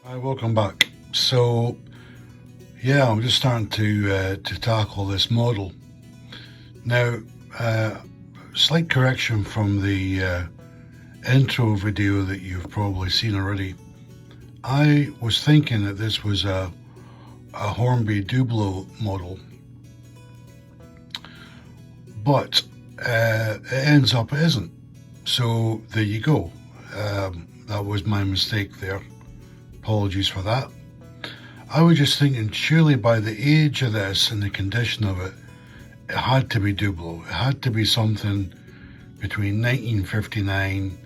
Hi, welcome back. So, yeah, I'm just starting to tackle this model now. Slight correction from the intro video that you've probably seen already. I was thinking that this was a Hornby Dublo model, but it ends up it isn't. So there you go. That was my mistake there. Apologies for that. I was just thinking, surely by the age of this and the condition of it, it had to be Dublo. It had to be something between 1959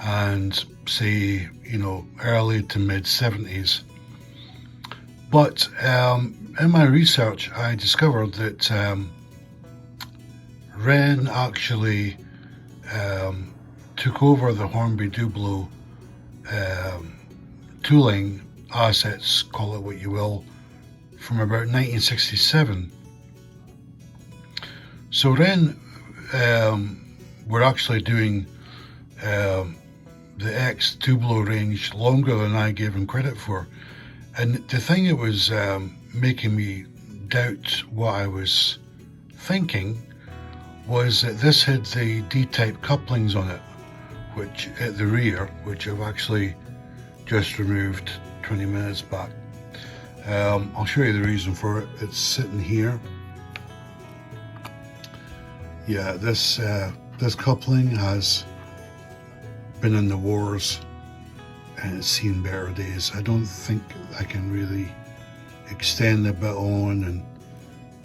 and, say, early to mid 70s. But in my research, I discovered that Wrenn actually took over the Hornby Dublo tooling assets, call it what you will, from about 1967. So Wrenn were actually doing the X Dublo range longer than I gave them credit for. And the thing that was making me doubt what I was thinking was that this had the D-type couplings on it, which at the rear, which I've actually just removed 20 minutes back. I'll show you the reason for it. It's sitting here. Yeah, this coupling has been in the wars and it's seen better days. I don't think I can really extend the bit on and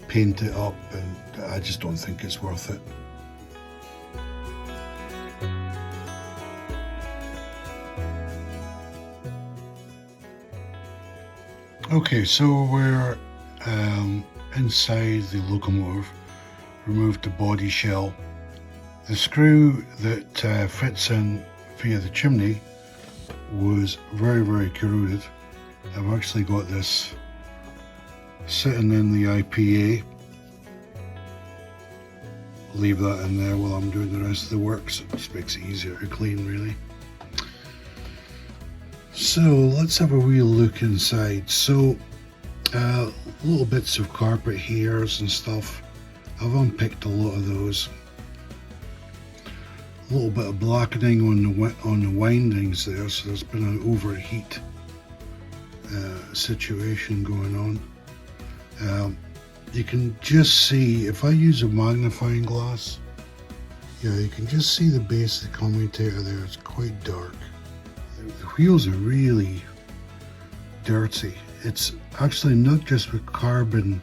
paint it up, and I just don't think it's worth it. Okay, so we're inside the locomotive. Removed the body shell. The screw that fits in via the chimney was very, very corroded. I've actually got this sitting in the IPA. Leave that in there while I'm doing the rest of the work, so it just makes it easier to clean, really. So let's have a wee look inside. So little bits of carpet hairs and stuff. I've unpicked a lot of those. A little bit of blackening on the windings there, so there's been an overheat situation going on. You can just see, if I use a magnifying glass, yeah, you can just see the base of the commutator there. It's quite dark. The wheels are really dirty. It's actually not just with carbon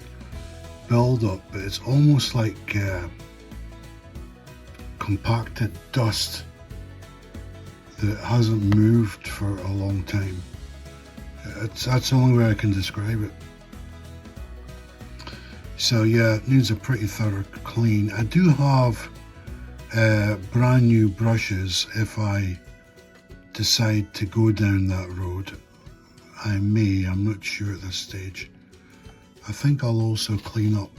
build-up, but it's almost like compacted dust that hasn't moved for a long time. That's the only way I can describe it. So yeah, it needs a pretty thorough clean. I do have brand new brushes if I decide to go down that road. I may, I'm not sure at this stage. I think I'll also clean up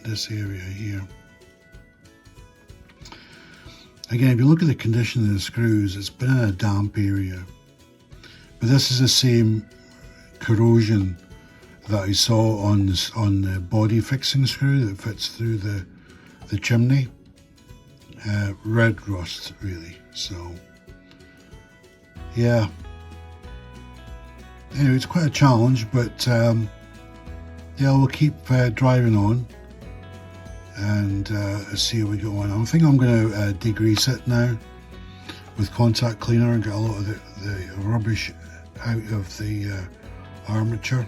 this area here. Again, if you look at the condition of the screws, it's been in a damp area. But this is the same corrosion that I saw on the body fixing screw that fits through the chimney. Red rust, really. So yeah, anyway, it's quite a challenge, but yeah, we'll keep driving on and see how we go on. I think I'm going to degrease it now with contact cleaner and get a lot of the rubbish out of the armature.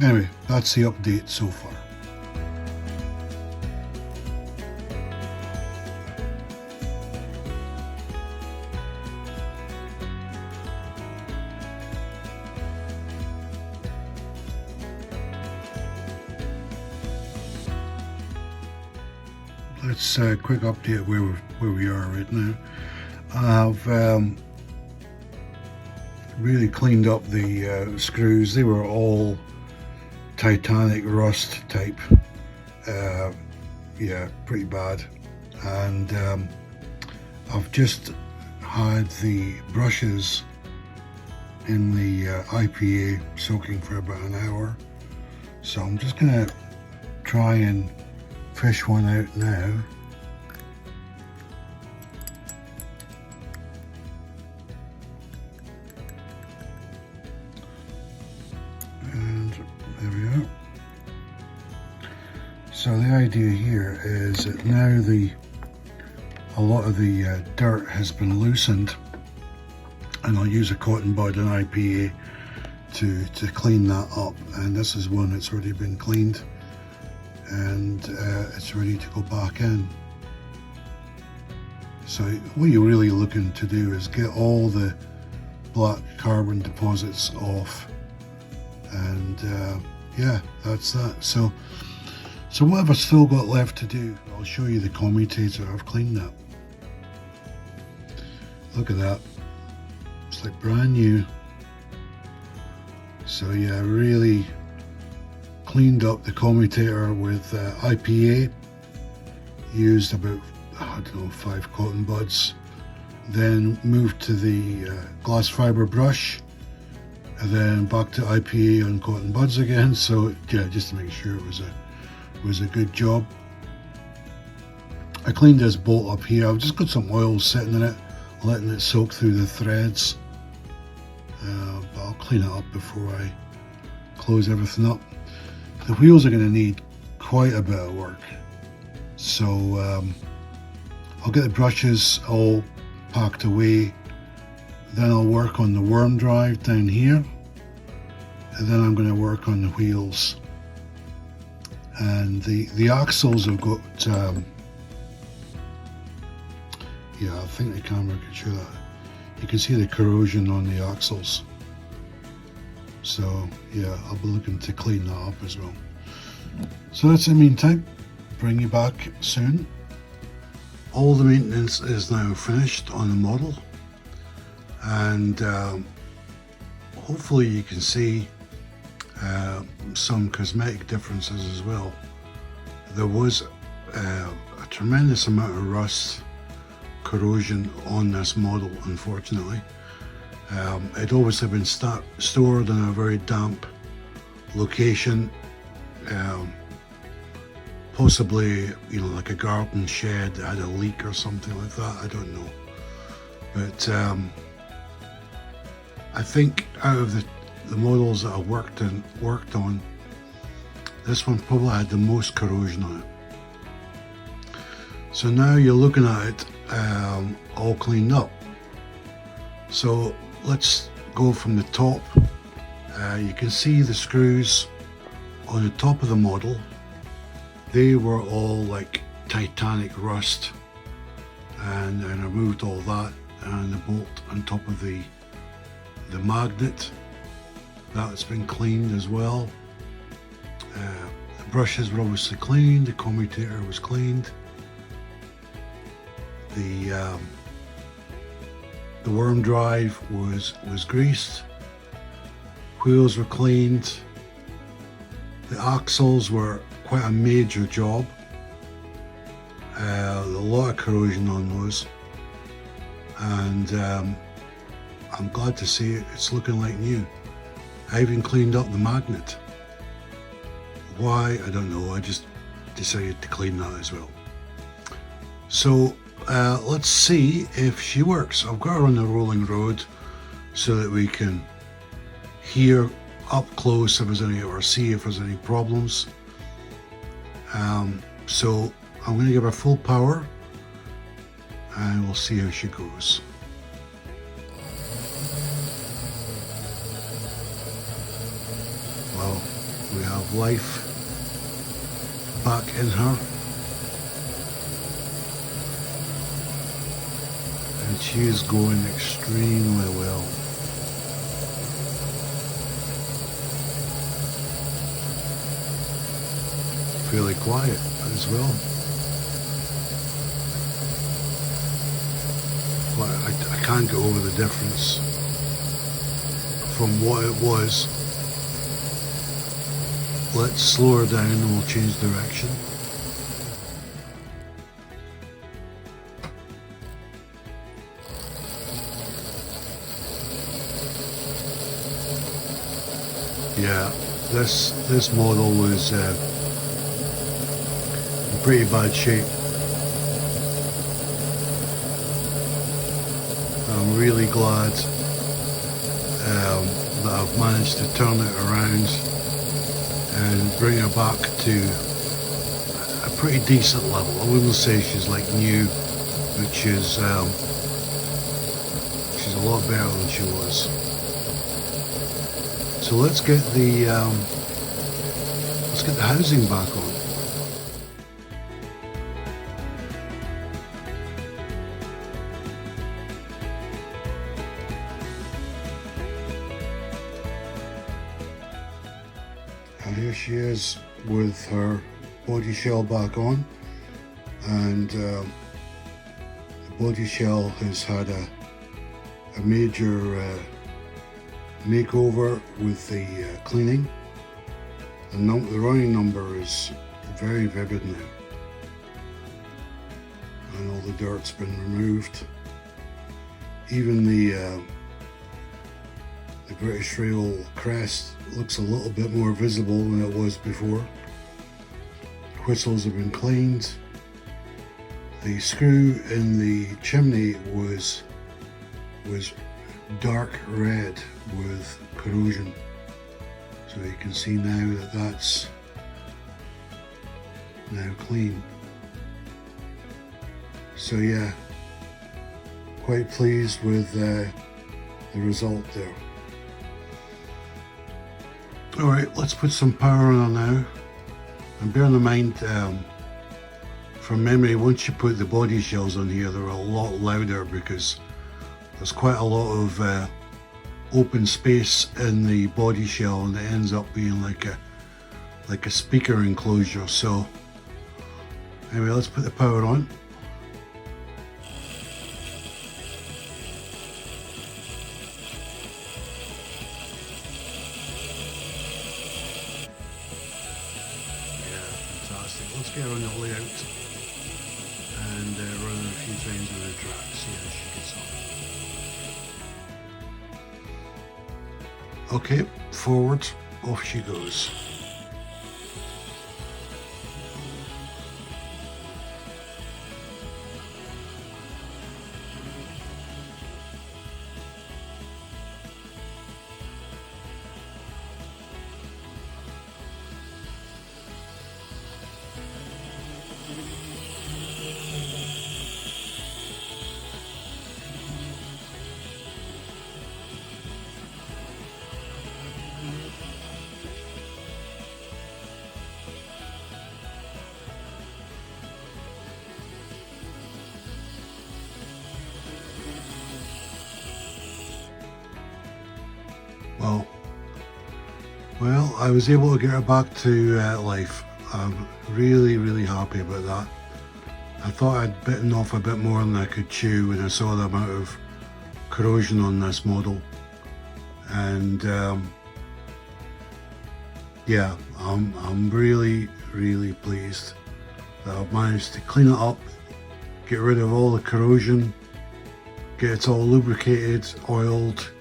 Anyway, that's the update so far. Let's quick update where we are right now. I've really cleaned up the screws. They were all Titanic rust type. Yeah, pretty bad. And I've just had the brushes in the IPA soaking for about an hour, so I'm just gonna try and fish one out now. And there we are. So the idea here is that now a lot of the dirt has been loosened, and I'll use a cotton bud and IPA to clean that up. And this is one that's already been cleaned, and it's ready to go back in. So what you're really looking to do is get all the black carbon deposits off, and yeah, that's that. So what have I still got left to do? I'll show you the commutator. I've cleaned that. Look at that. It's like brand new. So yeah, really cleaned up the commutator with IPA. Used about, I don't know, 5 cotton buds. Then moved to the glass fiber brush, and then back to IPA on cotton buds again. So yeah, just to make sure it was a good job. I cleaned this bolt up here. I've just got some oil sitting in it, letting it soak through the threads. But I'll clean it up before I close everything up. The wheels are going to need quite a bit of work, so I'll get the brushes all packed away. Then I'll work on the worm drive down here, and then I'm going to work on the wheels. And the axles have got yeah, I think the camera can show that. You can see the corrosion on the axles. So yeah, I'll be looking to clean that up as well. So that's in the meantime. Bring you back soon. All the maintenance is now finished on the model, and hopefully you can see some cosmetic differences as well. There was a tremendous amount of rust, corrosion on this model, unfortunately. It obviously been stored in a very damp location, possibly, you know, like a garden shed that had a leak or something like that. I don't know, but I think out of the models that I worked on, this one probably had the most corrosion on it. So now you're looking at it all cleaned up. So let's go from the top. You can see the screws on the top of the model. They were all like titanic rust, and I removed all that, and the bolt on top of the magnet, that's been cleaned as well. The brushes were obviously cleaned, the commutator was cleaned, the worm drive was greased, wheels were cleaned, the axles were quite a major job, a lot of corrosion on those, and I'm glad to see it's looking like new. I even cleaned up the magnet. Why? I don't know, I just decided to clean that as well. So let's see if she works. I've got her on the rolling road so that we can hear up close if there's any, or see if there's any problems. So I'm going to give her full power and we'll see how she goes. Well, we have life back in her, and she is going extremely well. Fairly quiet as well. But I can't get over the difference from what it was. Let's slow her down and we'll change direction. Yeah, this model was in pretty bad shape. I'm really glad that I've managed to turn it around and bring her back to a pretty decent level. I wouldn't say she's like new, but she's a lot better than she was. So let's get the housing back on. And here she is with her body shell back on, and the body shell has had a major makeover with the cleaning. The running number is very vivid now, and all the dirt's been removed. Even the British Rail crest looks a little bit more visible than it was before. Whistles have been cleaned. The screw in the chimney was dark red with corrosion, so you can see now that that's now clean. So yeah, quite pleased with the result there. Alright, let's put some power on now, and bear in mind, from memory, once you put the body shells on here, they're a lot louder because there's quite a lot of open space in the body shell, and it ends up being like a speaker enclosure. So anyway, let's put the power on. Let's get her on the layout and run her a few times on the track, see how she gets on. Okay, forward, off she goes. Well, I was able to get her back to life. I'm really happy about that. I thought I'd bitten off a bit more than I could chew when I saw the amount of corrosion on this model, and yeah, I'm really pleased that I've managed to clean it up, get rid of all the corrosion, get it all lubricated, oiled,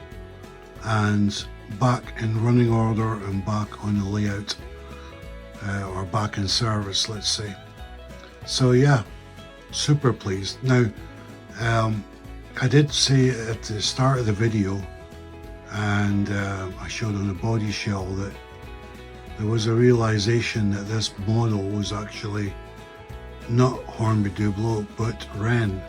and back in running order and back on the layout, or back in service, let's say. So yeah, super pleased. Now, I did say at the start of the video, and I showed on the body shell, that there was a realization that this model was actually not Hornby Dublo but Wrenn.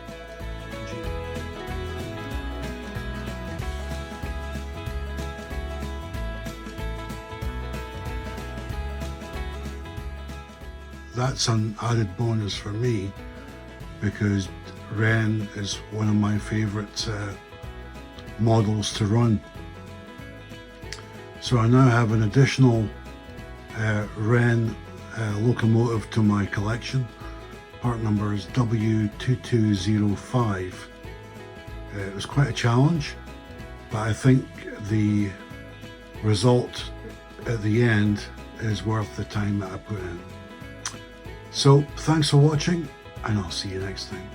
That's an added bonus for me, because Wrenn is one of my favourite models to run. So I now have an additional Wrenn locomotive to my collection. Part number is W2205. It was quite a challenge, but I think the result at the end is worth the time that I put in. So thanks for watching, and I'll see you next time.